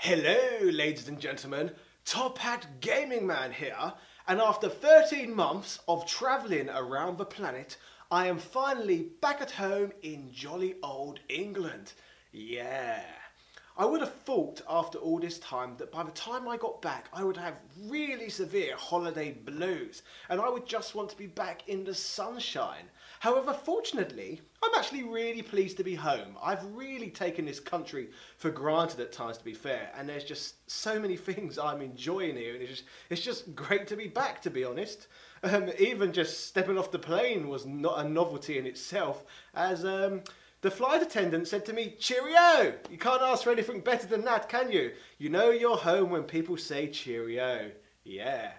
Hello, ladies and gentlemen, Top Hat Gaming Man here, and after 13 months of travelling around the planet, I am finally back at home in jolly old England. Yeah. I would have thought after all this time that by the time I got back I would have really severe holiday blues and I would just want to be back in the sunshine. However, fortunately, I'm actually really pleased to be home. I've really taken this country for granted at times, to be fair, and there's just so many things I'm enjoying here, and it's just great to be back, to be honest. Even just stepping off the plane was not a novelty in itself, as the flight attendant said to me, "Cheerio! You can't ask for anything better than that, can you? You know you're home when people say cheerio." Yeah.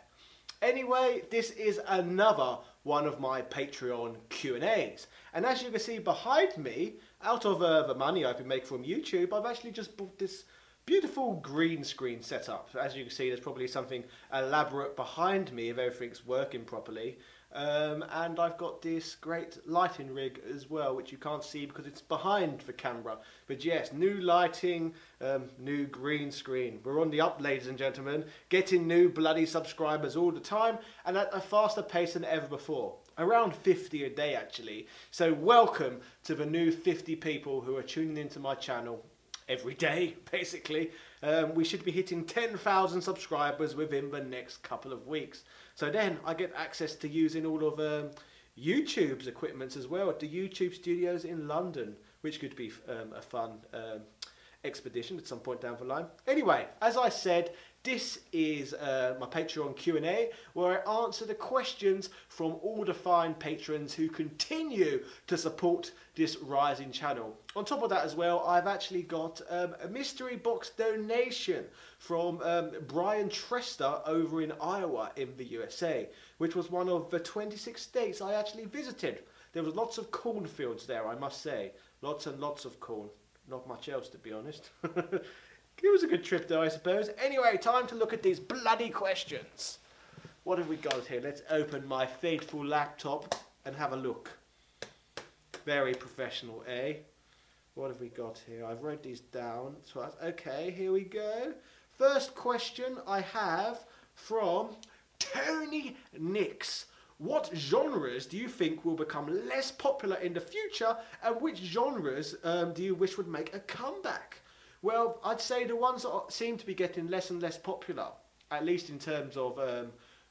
Anyway, this is another one of my Patreon Q&As. And as you can see behind me, out of the money I've been making from YouTube, I've actually just bought this beautiful green screen setup. As you can see, there's probably something elaborate behind me if everything's working properly. And I've got this great lighting rig as well, which you can't see because it's behind the camera. But yes, new lighting, new green screen. We're on the up, ladies and gentlemen, getting new bloody subscribers all the time and at a faster pace than ever before. Around 50 a day actually. So welcome to the new 50 people who are tuning into my channel every day, basically. We should be hitting 10,000 subscribers within the next couple of weeks. So then I get access to using all of YouTube's equipment as well at the YouTube studios in London, which could be a fun expedition at some point down the line. Anyway, as I said, this is my Patreon Q&A, where I answer the questions from all the fine patrons who continue to support this rising channel. On top of that as well, I've actually got a mystery box donation from Brian Trester over in Iowa in the USA, which was one of the 26 states I actually visited. There was lots of cornfields there, I must say. Lots and lots of corn. Not much else, to be honest. It was a good trip though, I suppose. Anyway, time to look at these bloody questions. What have we got here? Let's open my faithful laptop and have a look. Very professional, eh? What have we got here? I've wrote these down twice. Okay, here we go. First question I have from Tony Nix. What genres do you think will become less popular in the future, and which genres do you wish would make a comeback? Well, I'd say the ones that seem to be getting less and less popular, at least in terms of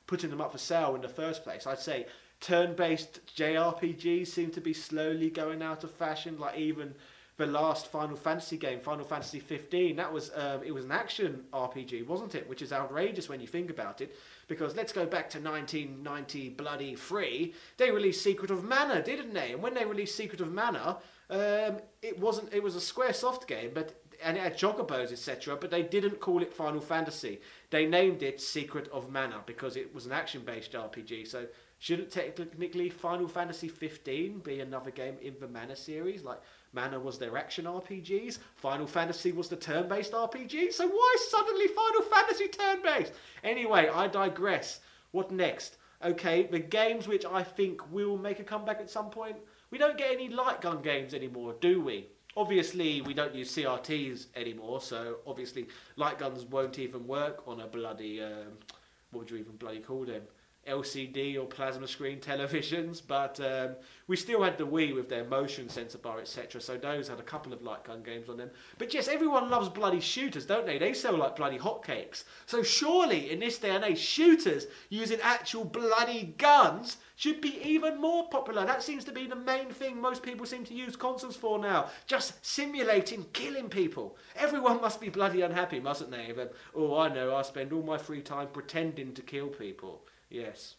putting them up for sale in the first place. I'd say turn-based JRPGs seem to be slowly going out of fashion, like even the last Final Fantasy game, Final Fantasy 15, that was it was an action RPG, wasn't it? Which is outrageous when you think about it, because let's go back to 1990 bloody 3. They released Secret of Mana, didn't they? And when they released Secret of Mana, it was a Squaresoft game, and it had chocobos, etc., but they didn't call it Final Fantasy. They named it Secret of Mana because it was an action-based RPG. So shouldn't technically Final Fantasy 15 be another game in the Mana series? Like, Mana was their action RPGs, Final Fantasy was the turn-based RPG, so why suddenly Final Fantasy turn-based? Anyway, I digress. What next? Okay, the games which I think will make a comeback at some point. We don't get any light gun games anymore, do we? Obviously, we don't use CRTs anymore, so obviously light guns won't even work on a bloody, what would you even bloody call them? LCD or plasma screen televisions, but we still had the Wii with their motion sensor bar, etc., so those had a couple of light gun games on them. But yes, everyone loves bloody shooters, don't they? They sell like bloody hotcakes. So surely, in this day and age, shooters using actual bloody guns should be even more popular. That seems to be the main thing most people seem to use consoles for now. Just simulating killing people. Everyone must be bloody unhappy, mustn't they? But, oh, I know, I spend all my free time pretending to kill people. Yes.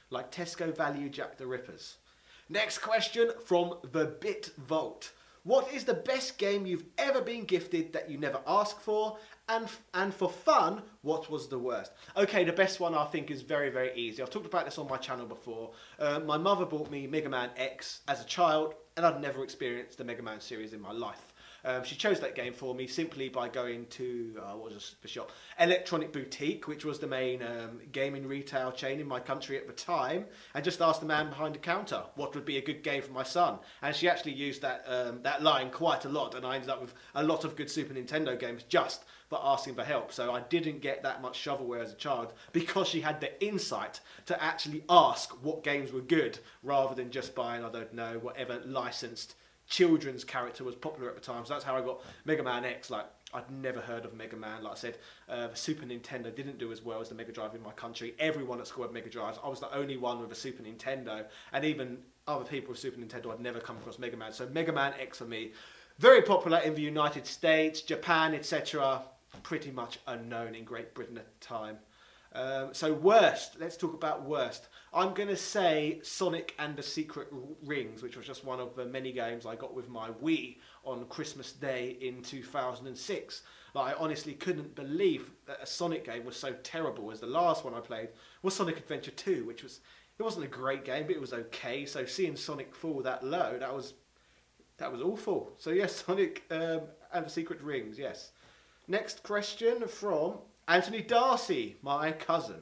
Like Tesco Value Jack the Rippers. Next question from the Bit Vault. What is the best game you've ever been gifted that you never asked for? And for fun, what was the worst? Okay, the best one I think is very, very easy. I've talked about this on my channel before. My mother bought me Mega Man X as a child, and I'd never experienced the Mega Man series in my life. She chose that game for me simply by going to, what was the shop? Electronic Boutique, which was the main gaming retail chain in my country at the time, and just asked the man behind the counter what would be a good game for my son. And she actually used that line quite a lot, and I ended up with a lot of good Super Nintendo games just for asking for help. So I didn't get that much shovelware as a child because she had the insight to actually ask what games were good rather than just buying, I don't know, whatever licensed children's character was popular at the time. So that's how I got Mega Man X. Like, I'd never heard of Mega Man. Like I said, the Super Nintendo didn't do as well as the Mega Drive in my country. Everyone at school had Mega Drives. I was the only one with a Super Nintendo, and even other people with Super Nintendo I'd never come across Mega Man. So Mega Man X for me, very popular in the United States, Japan, etc. Pretty much unknown in Great Britain at the time. So worst, let's talk about worst. I'm going to say Sonic and the Secret Rings, which was just one of the many games I got with my Wii on Christmas Day in 2006. Like, I honestly couldn't believe that a Sonic game was so terrible, as the last one I played was Sonic Adventure 2, which was, it wasn't a great game, but it was okay. So seeing Sonic fall that low, that was awful. So yes, Sonic and the Secret Rings, yes. Next question from Anthony Darcy, my cousin.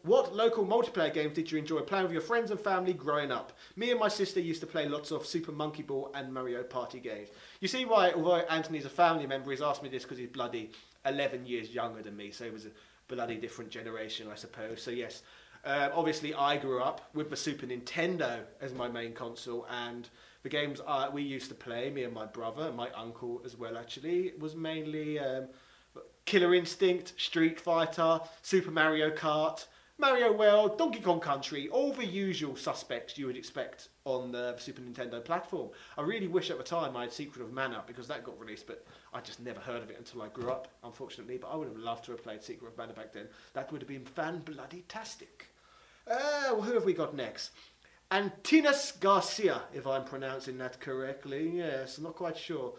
What local multiplayer games did you enjoy playing with your friends and family growing up? Me and my sister used to play lots of Super Monkey Ball and Mario Party games. You see why, although Anthony's a family member, he's asked me this because he's bloody 11 years younger than me, so it was a bloody different generation, I suppose. So yes, obviously I grew up with the Super Nintendo as my main console, and the games we used to play, me and my brother, and my uncle as well actually, was mainly Killer Instinct, Street Fighter, Super Mario Kart, Mario World, Donkey Kong Country, all the usual suspects you would expect on the Super Nintendo platform. I really wish at the time I had Secret of Mana, because that got released, but I just never heard of it until I grew up, unfortunately. But I would have loved to have played Secret of Mana back then. That would have been fan-bloody-tastic. Well, who have we got next? Antinas Garcia, if I'm pronouncing that correctly. Yes, I'm not quite sure.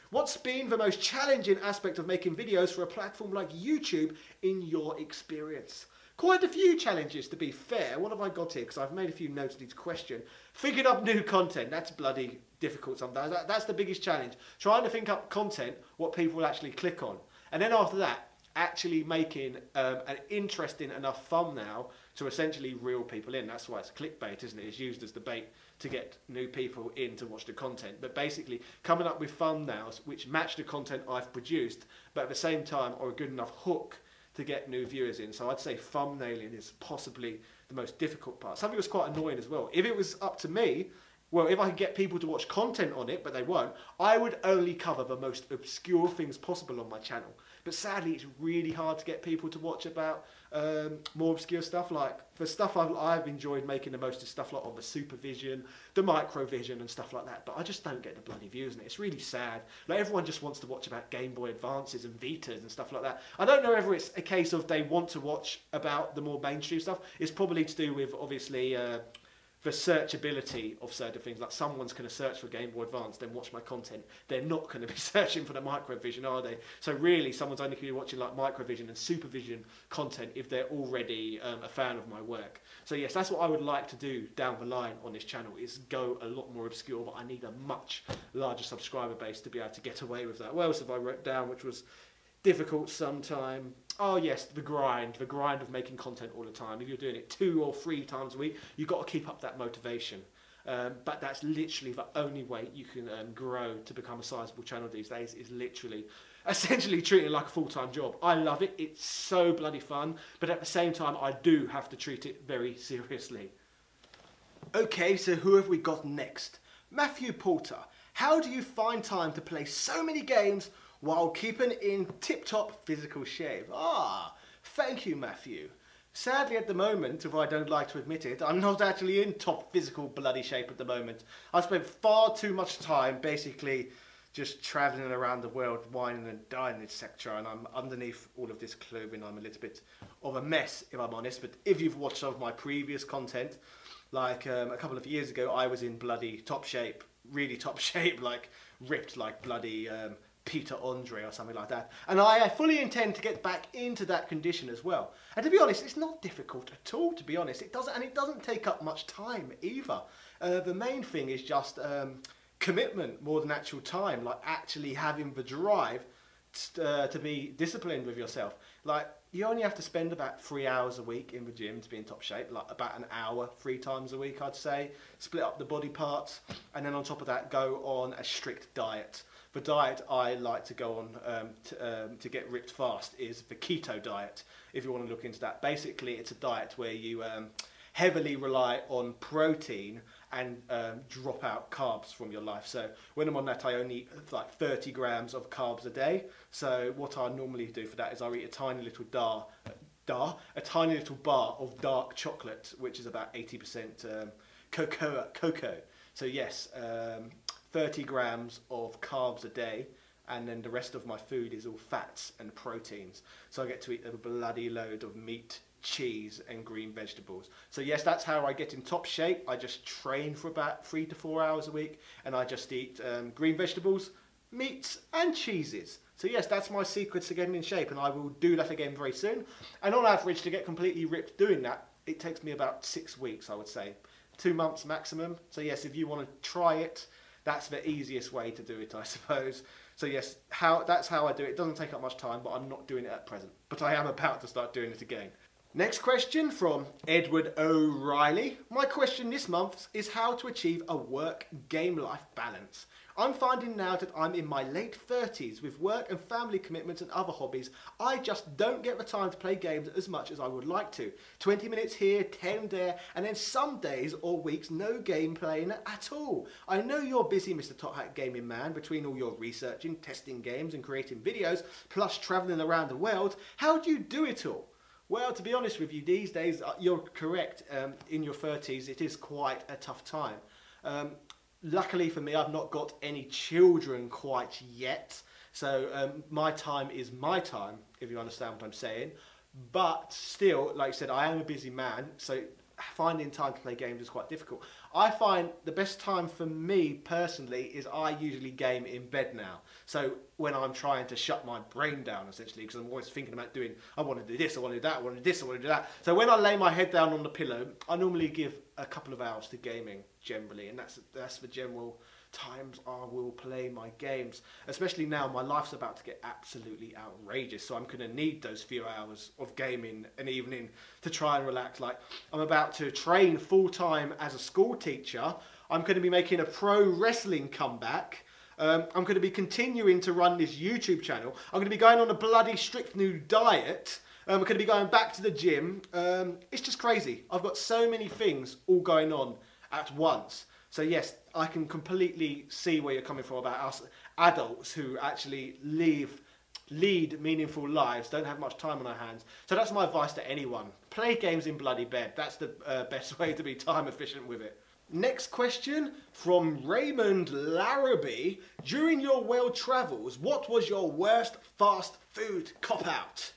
What's been the most challenging aspect of making videos for a platform like YouTube in your experience? Quite a few challenges, to be fair. What have I got here? Because I've made a few notes of each question. Thinking up new content, that's bloody difficult sometimes. That's the biggest challenge. Trying to think up content, what people will actually click on. And then after that, actually making an interesting enough thumbnail to essentially reel people in. That's why it's clickbait, isn't it? It's used as the bait to get new people in to watch the content. But basically, coming up with thumbnails which match the content I've produced, but at the same time are a good enough hook to get new viewers in. So I'd say thumbnailing is possibly the most difficult part. Something that's quite annoying as well. If it was up to me, well, if I could get people to watch content on it, but they won't, I would only cover the most obscure things possible on my channel. But sadly, it's really hard to get people to watch about more obscure stuff. Like, the stuff I've enjoyed making the most is stuff like on the Supervision, the Microvision and stuff like that. But I just don't get the bloody views in it. It's really sad. Like, everyone just wants to watch about Game Boy Advances and Vitas and stuff like that. I don't know whether it's a case of they want to watch about the more mainstream stuff. It's probably to do with, obviously, the searchability of certain things. Like, someone's going to search for Game Boy Advance, then watch my content. They're not going to be searching for the Microvision, are they? So really, someone's only going to be watching like Microvision and Supervision content if they're already a fan of my work. So yes, that's what I would like to do down the line on this channel, is go a lot more obscure, but I need a much larger subscriber base to be able to get away with that. What else have I wrote down which was difficult sometime? Oh yes, the grind of making content all the time. If you're doing it 2 or 3 times a week, you've got to keep up that motivation. But that's literally the only way you can grow to become a sizable channel these days, is literally, essentially treating it like a full-time job. I love it, it's so bloody fun, but at the same time I do have to treat it very seriously. Okay, so who have we got next? Matthew Porter. How do you find time to play so many games while keeping in tip-top physical shape? Ah, thank you, Matthew. Sadly, at the moment, if I don't like to admit it, I'm not actually in top physical bloody shape at the moment. I spent far too much time basically just travelling around the world, whining and dining, etc. And I'm underneath all of this clothing, I'm a little bit of a mess, if I'm honest. But if you've watched some of my previous content, like a couple of years ago, I was in bloody top shape, really top shape, like ripped like bloody Peter Andre or something like that. And I fully intend to get back into that condition as well. And to be honest, it's not difficult at all, to be honest. It doesn't take up much time either. The main thing is just commitment more than actual time, like actually having the drive to be disciplined with yourself. Like, you only have to spend about 3 hours a week in the gym to be in top shape, like about an hour 3 times a week, I'd say. Split up the body parts, and then on top of that, go on a strict diet. The diet I like to go on to get ripped fast is the keto diet, if you want to look into that. Basically, it's a diet where you heavily rely on protein and drop out carbs from your life. So when I'm on that, I only eat like 30 grams of carbs a day. So what I normally do for that is I eat a tiny little bar of dark chocolate, which is about 80% cocoa. So yes, 30 grams of carbs a day, and then the rest of my food is all fats and proteins. So I get to eat a bloody load of meat, cheese and green vegetables. So yes, that's how I get in top shape. I just train for about 3 to 4 hours a week, and I just eat green vegetables, meats and cheeses. So yes, that's my secret to getting in shape, and I will do that again very soon. And on average, to get completely ripped doing that, it takes me about 6 weeks, I would say. 2 months maximum. So yes, if you want to try it, that's the easiest way to do it, I suppose. So yes, that's how I do it. It doesn't take up much time, but I'm not doing it at present. But I am about to start doing it again. Next question from Edward O'Reilly. My question this month is how to achieve a work-game life balance. I'm finding now that I'm in my late 30s with work and family commitments and other hobbies. I just don't get the time to play games as much as I would like to. 20 minutes here, 10 there, and then some days or weeks no game playing at all. I know you're busy, Mr. Top Hat Gaming Man, between all your researching, testing games and creating videos, plus travelling around the world. How do you do it all? Well, to be honest with you, these days, you're correct, in your 30s it is quite a tough time. Luckily for me, I've not got any children quite yet, so my time is my time, if you understand what I'm saying. But still, like I said, I am a busy man, so finding time to play games is quite difficult. I find the best time for me personally is I usually game in bed now. So when I'm trying to shut my brain down, essentially, because I'm always thinking about doing, I want to do this, I want to do that, I want to do this, I want to do that. So when I lay my head down on the pillow, I normally give a couple of hours to gaming generally, and that's the general times I will play my games. Especially now, my life's about to get absolutely outrageous, so I'm going to need those few hours of gaming an evening to try and relax. Like, I'm about to train full-time as a school teacher. I'm going to be making a pro wrestling comeback. I'm going to be continuing to run this YouTube channel. I'm going to be going on a bloody strict new diet. I'm going to be going back to the gym. It's just crazy. I've got so many things all going on at once. So yes, I can completely see where you're coming from about us adults who actually lead meaningful lives, don't have much time on our hands. So that's my advice to anyone. Play games in bloody bed. That's the best way to be time efficient with it. Next question from Raymond Larrabee. During your world travels, what was your worst fast food cop-out?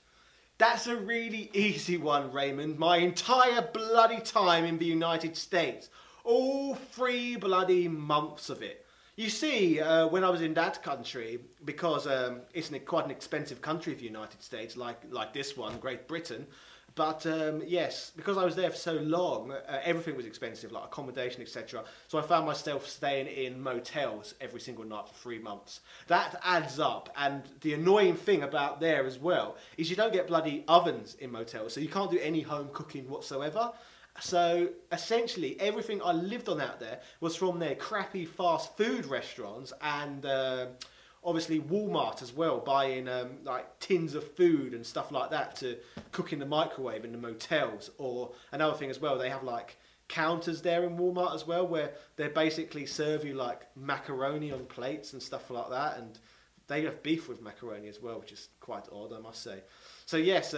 That's a really easy one, Raymond. My entire bloody time in the United States. All 3 bloody months of it. You see, when I was in that country, because it's quite an expensive country, the United States, like this one, Great Britain. But yes, because I was there for so long, everything was expensive, like accommodation, etc. So I found myself staying in motels every single night for 3 months. That adds up, and the annoying thing about there as well is you don't get bloody ovens in motels, so you can't do any home cooking whatsoever. So essentially everything I lived on out there was from their crappy fast food restaurants and obviously Walmart as well, buying like tins of food and stuff like that to cook in the microwave in the motels. Or another thing as well, they have like counters there in Walmart as well where they basically serve you like macaroni on plates and stuff like that, and they have beef with macaroni as well, which is quite odd, I must say. So yes,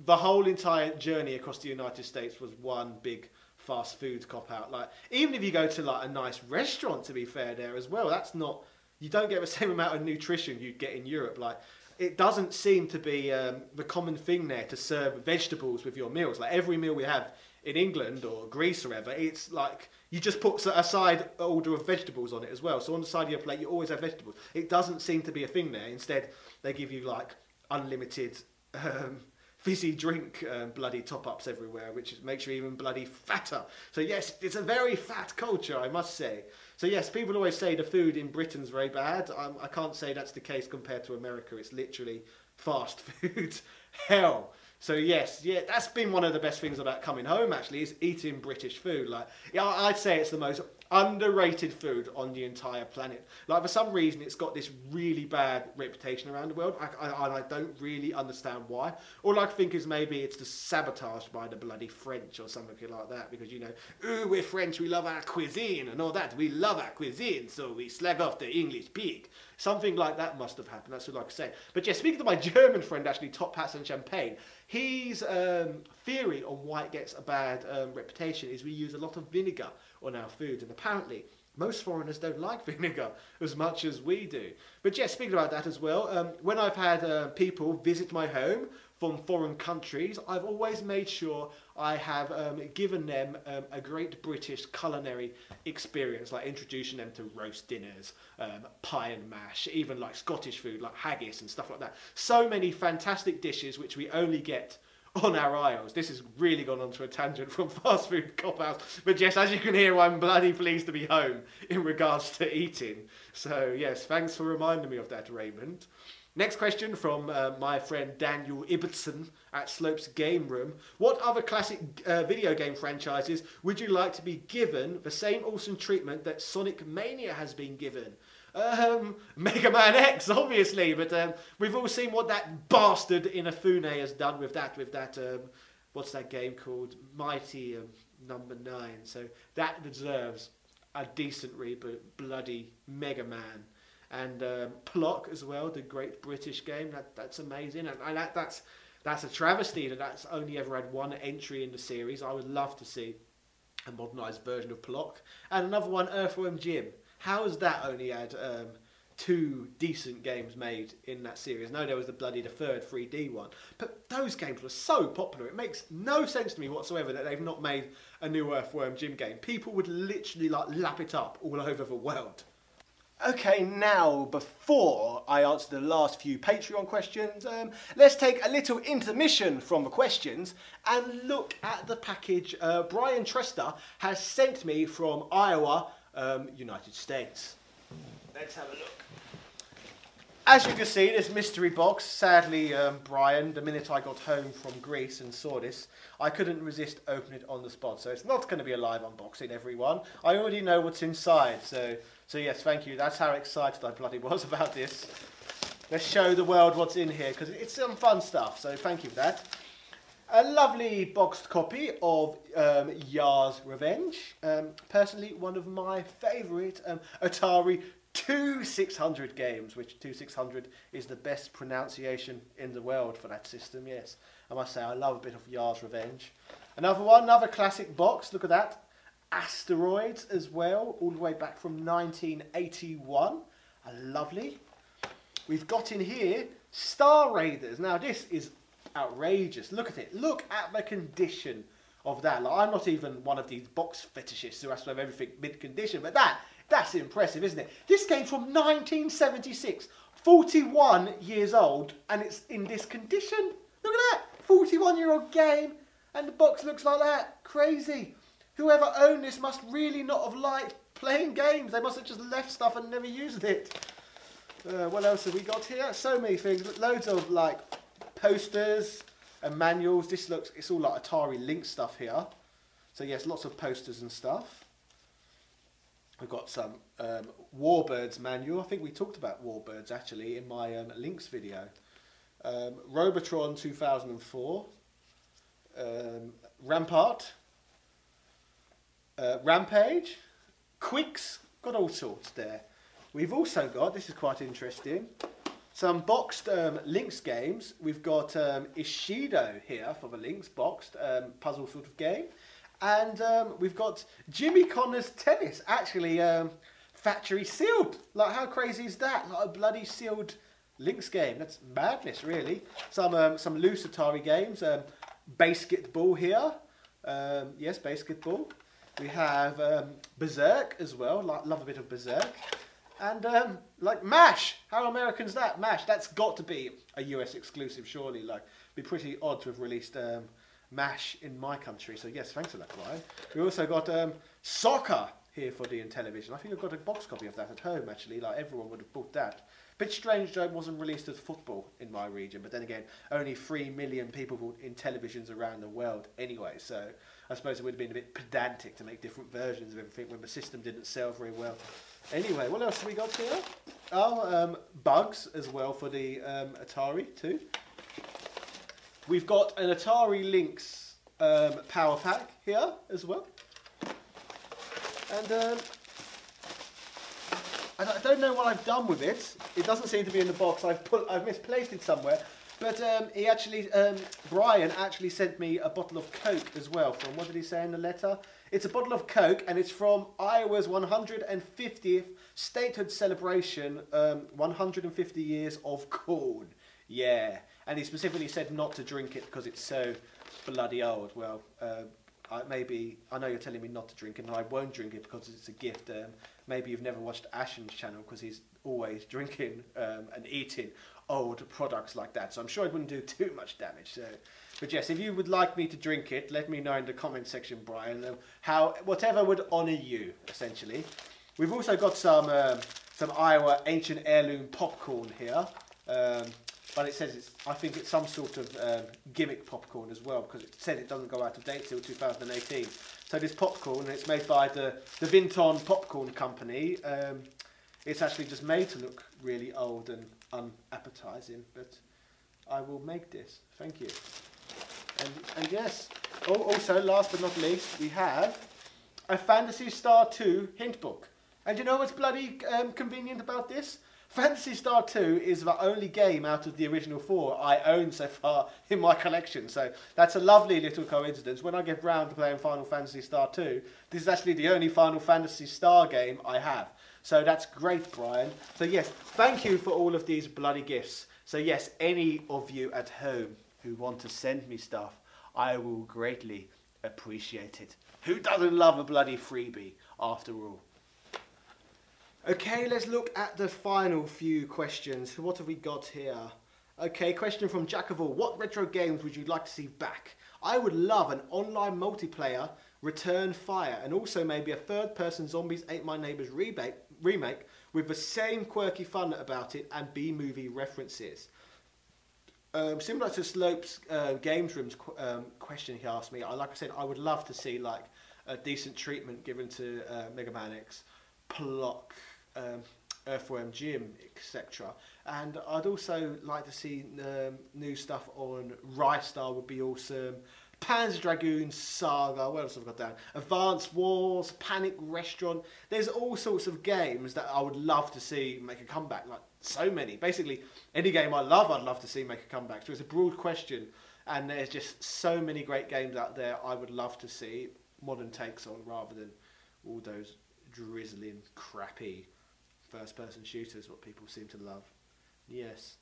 the whole entire journey across the United States was one big fast food cop-out. Like, even if you go to like a nice restaurant, to be fair, there as well, that's not, you don't get the same amount of nutrition you'd get in Europe. Like, it doesn't seem to be the common thing there to serve vegetables with your meals. Like, every meal we have in England or Greece or wherever, it's like you just put a side order of vegetables on it as well. So on the side of your plate, you always have vegetables. It doesn't seem to be a thing there. Instead, they give you like unlimited fizzy drink bloody top-ups everywhere, which makes you even bloody fatter. So yes, it's a very fat culture, I must say. So yes, people always say the food in Britain's very bad. I can't say that's the case compared to America. It's literally fast food hell. So yes, yeah, that's been one of the best things about coming home, actually, is eating British food. Like, yeah, I'd say it's the most underrated food on the entire planet. Like, for some reason, it's got this really bad reputation around the world. I don't really understand why. All I think is maybe it's just sabotaged by the bloody French or something like that. Because, you know, ooh, we're French, we love our cuisine and all that. We love our cuisine, so we slag off the English pig. Something like that must have happened, that's what I could say. But yeah, speaking to my German friend, actually, Top Hats and Champagne, his theory on why it gets a bad reputation is we use a lot of vinegar on our food, and apparently most foreigners don't like vinegar as much as we do. But yeah, speaking about that as well, when I've had people visit my home from foreign countries, I've always made sure I have given them a great British culinary experience, like introducing them to roast dinners, pie and mash, even like Scottish food like haggis and stuff like that. So many fantastic dishes which we only get on our isles. This has really gone on to a tangent from fast food cop-outs, but yes, as you can hear, I'm bloody pleased to be home in regards to eating. So yes, thanks for reminding me of that, Raymond. Next question from my friend Daniel Ibbotson at Slopes Game Room. What other classic video game franchises would you like to be given the same awesome treatment that Sonic Mania has been given? Mega Man X, obviously, but we've all seen what that bastard Inafune has done with that, what's that game called? Mighty Number 9. So that deserves a decent reboot, bloody Mega Man. And Plock as well, the great British game, that's amazing. And that's a travesty that that's only ever had one entry in the series. I would love to see a modernised version of Plock. And another one, Earthworm Jim. How has that only had 2 decent games made in that series? No, there was the third 3D one. But those games were so popular, it makes no sense to me whatsoever that they've not made a new Earthworm Jim game. People would literally like lap it up all over the world. Okay, now, before I answer the last few Patreon questions, let's take a little intermission from the questions and look at the package Brian Trester has sent me from Iowa, United States. Let's have a look. As you can see, this mystery box, sadly, Brian, the minute I got home from Greece and saw this, I couldn't resist opening it on the spot. So it's not going to be a live unboxing, everyone. I already know what's inside, so yes, thank you. That's how excited I bloody was about this. Let's show the world what's in here, because it's some fun stuff, so thank you for that. A lovely boxed copy of Yar's Revenge. Personally, one of my favourite Atari 2600 games, which 2600 is the best pronunciation in the world for that system, yes. I must say, I love a bit of Yar's Revenge. Another one, another classic box, look at that. Asteroids as well, all the way back from 1981. Lovely. We've got in here Star Raiders. Now this is outrageous. Look at it. Look at the condition of that. Like, I'm not even one of these box fetishists who has to have everything mid-condition, but that's impressive, isn't it? This came from 1976, 41 years old, and it's in this condition. Look at that, 41-year-old game, and the box looks like that. Crazy. Whoever owned this must really not have liked playing games. They must have just left stuff and never used it. What else have we got here? So many things. Loads of like posters and manuals. This looks, it's all like Atari Lynx stuff here. So yes, lots of posters and stuff. We've got some Warbirds manual. I think we talked about Warbirds actually in my Lynx video. Robotron 2004. Rampart. Rampage. Quicks. Got all sorts there. We've also got, this is quite interesting, some boxed Lynx games. We've got Ishido here for the Lynx, boxed puzzle sort of game. And we've got Jimmy Connor's Tennis, actually factory sealed. Like, how crazy is that? Like a bloody sealed Lynx game. That's madness, really. Some loose Atari games. Basketball here. Yes, basketball. We have Berserk as well. Love a bit of Berserk. And like MASH, how American's that? MASH, that's got to be a US exclusive, surely. Like, it'd be pretty odd to have released MASH in my country. So yes, thanks for that, Brian. We also got soccer here for the Intellivision. I think I've got a box copy of that at home, actually. Like, everyone would have bought that. Bit strange though it wasn't released as football in my region, but then again, only 3 million people bought Intellivisions around the world anyway, so I suppose it would have been a bit pedantic to make different versions of everything when the system didn't sell very well. Anyway, what else have we got here? Oh, bugs as well for the Atari too. We've got an Atari Lynx power pack here as well. And I don't know what I've done with it. It doesn't seem to be in the box. I've misplaced it somewhere. But Brian actually sent me a bottle of Coke as well. From, what did he say in the letter? It's a bottle of Coke, and it's from Iowa's 150th statehood celebration, 150 years of corn. Yeah, and he specifically said not to drink it because it's so bloody old. Well, I know you're telling me not to drink it, and I won't drink it because it's a gift. Maybe you've never watched Ashen's channel because he's always drinking and eating old products like that. So I'm sure it wouldn't do too much damage. So, but yes, if you would like me to drink it, let me know in the comment section, Brian. Whatever would honour you, essentially. We've also got some Iowa ancient heirloom popcorn here. But it says I think it's some sort of gimmick popcorn as well, because it said it doesn't go out of date till 2018. So this popcorn, it's made by the Vinton Popcorn Company. It's actually just made to look really old and unappetising, but I will make this. Thank you. And yes, also last but not least, we have a Phantasy Star 2 hint book. And you know what's bloody convenient about this? Phantasy Star 2 is the only game out of the original 4 I own so far in my collection. So that's a lovely little coincidence. When I get round to playing Final Fantasy Star 2, this is actually the only Final Fantasy Star game I have. So that's great, Brian. So yes, thank you for all of these bloody gifts. So yes, any of you at home who want to send me stuff, I will greatly appreciate it. Who doesn't love a bloody freebie, after all? Okay, let's look at the final few questions. What have we got here? Okay, question from Jack of all. What retro games would you like to see back? I would love an online multiplayer Return Fire, and also maybe a third-person Zombies Ate My Neighbors remake with the same quirky fun about it and B-movie references. Similar to Slope's Games Room's question he asked me, like I said, I would love to see like a decent treatment given to Mega Man X, Plock, Earthworm Jim, etc. And I'd also like to see new stuff on Rystar would be awesome. Panzer Dragoon Saga, what else have I got down? Advance Wars, Panic Restaurant. There's all sorts of games that I would love to see make a comeback. Like so many. Basically, any game I love, I'd love to see make a comeback. So it's a broad question, and there's just so many great games out there I would love to see modern takes on rather than all those drizzling, crappy first-person shooters, what people seem to love. Yes.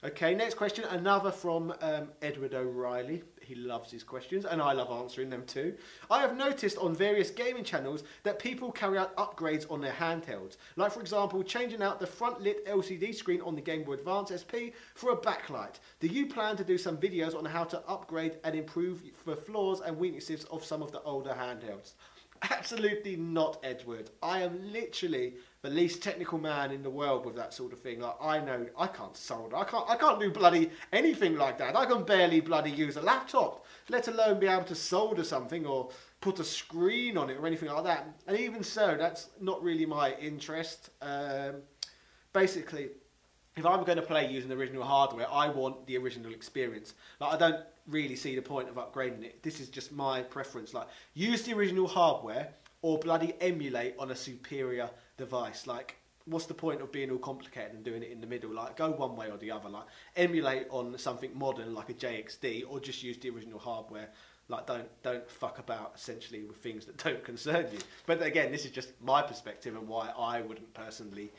Okay, next question, another from Edward O'Reilly. He loves his questions, and I love answering them too. I have noticed on various gaming channels that people carry out upgrades on their handhelds. Like, for example, changing out the front-lit LCD screen on the Game Boy Advance SP for a backlight. Do you plan to do some videos on how to upgrade and improve the flaws and weaknesses of some of the older handhelds? Absolutely not, Edward. I am literally the least technical man in the world with that sort of thing. Like, I know I can't solder. I can't do bloody anything like that. I can barely bloody use a laptop, let alone be able to solder something or put a screen on it or anything like that. And even so, that's not really my interest. Basically, if I'm going to play using the original hardware, I want the original experience. Like, I don't really see the point of upgrading it. This is just my preference. Like, use the original hardware or bloody emulate on a superior device. Like, what's the point of being all complicated and doing it in the middle? Like, go one way or the other. Like, emulate on something modern like a JXD, or just use the original hardware. Like, don't fuck about essentially with things that don't concern you. But again, this is just my perspective and why I wouldn't personally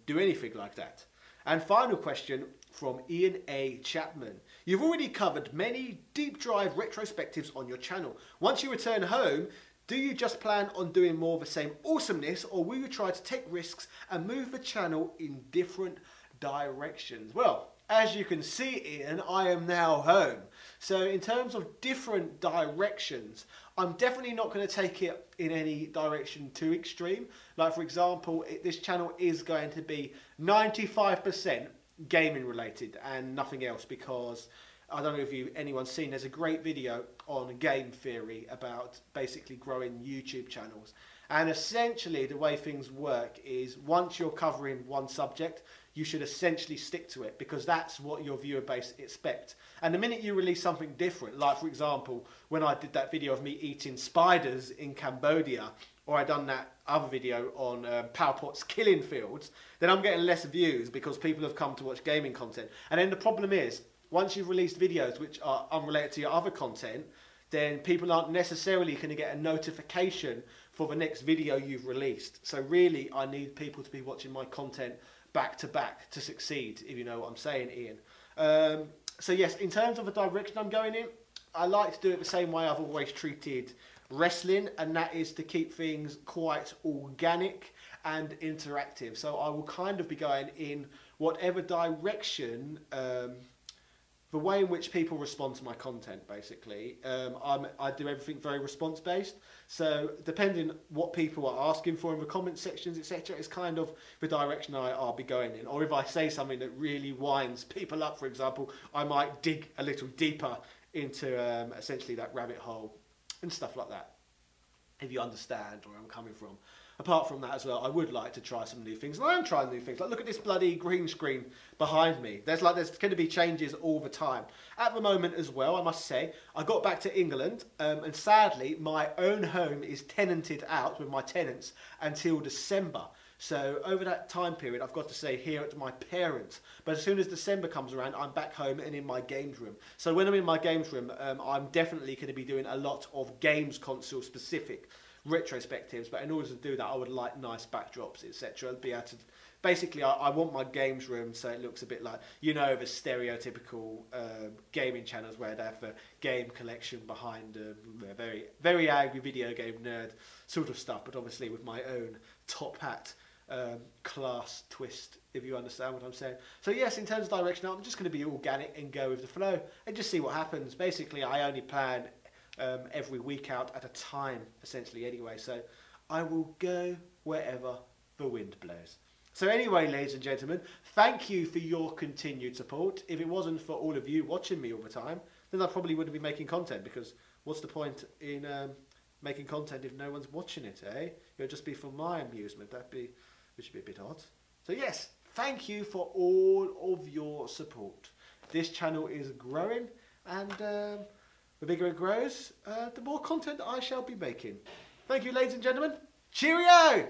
do anything like that. And final question from Ian A. Chapman. You've already covered many deep dive retrospectives on your channel. Once you return home, Do you just plan on doing more of the same awesomeness, or will you try to take risks and move the channel in different directions? Well, as you can see, Ian, I am now home. So in terms of different directions, I'm definitely not going to take it in any direction too extreme. Like, for example, this channel is going to be 95% gaming related and nothing else, because I don't know if anyone's seen, there's a great video on game theory about basically growing YouTube channels. And essentially the way things work is, once you're covering one subject, you should essentially stick to it, because that's what your viewer base expect. And the minute you release something different, like for example, when I did that video of me eating spiders in Cambodia, or I done that other video on Powerpot's killing fields, then I'm getting less views because people have come to watch gaming content. And then the problem is, once you've released videos which are unrelated to your other content, then people aren't necessarily going to get a notification for the next video you've released. So really, I need people to be watching my content back to back to succeed, if you know what I'm saying, Ian. So yes, in terms of the direction I'm going in, I like to do it the same way I've always treated wrestling, and that is to keep things quite organic and interactive. So I will kind of be going in whatever direction, the way in which people respond to my content, basically. I do everything very response based, so depending what people are asking for in the comment sections, etc., is kind of the direction I'll be going in. Or if I say something that really winds people up, for example, I might dig a little deeper into essentially that rabbit hole and stuff like that, if you understand where I'm coming from. Apart from that as well, I would like to try some new things. And I am trying new things. Like, look at this bloody green screen behind me. There's going to be changes all the time. At the moment as well, I must say, I got back to England, and sadly, my own home is tenanted out with my tenants until December. So over that time period, I've got to stay here at my parents'. But as soon as December comes around, I'm back home and in my games room. So when I'm in my games room, I'm definitely going to be doing a lot of games console specific retrospectives. But in order to do that, I would like nice backdrops, etc. Be able to, basically, I want my games room so it looks a bit like, you know, the stereotypical gaming channels where they have the game collection behind very, very angry video game nerd sort of stuff, but obviously with my own top hat class twist, if you understand what I'm saying. So yes, in terms of direction, I'm just going to be organic and go with the flow and just see what happens. Basically, I only plan every week out at a time, essentially, anyway. So I will go wherever the wind blows. So anyway, ladies and gentlemen, thank you for your continued support. If it wasn't for all of you watching me all the time, then I probably wouldn't be making content, because what's the point in making content if no one's watching it, eh? It would just be for my amusement. Which would be a bit odd. So yes, thank you for all of your support. This channel is growing, and the bigger it grows, the more content I shall be making. Thank you, ladies and gentlemen. Cheerio!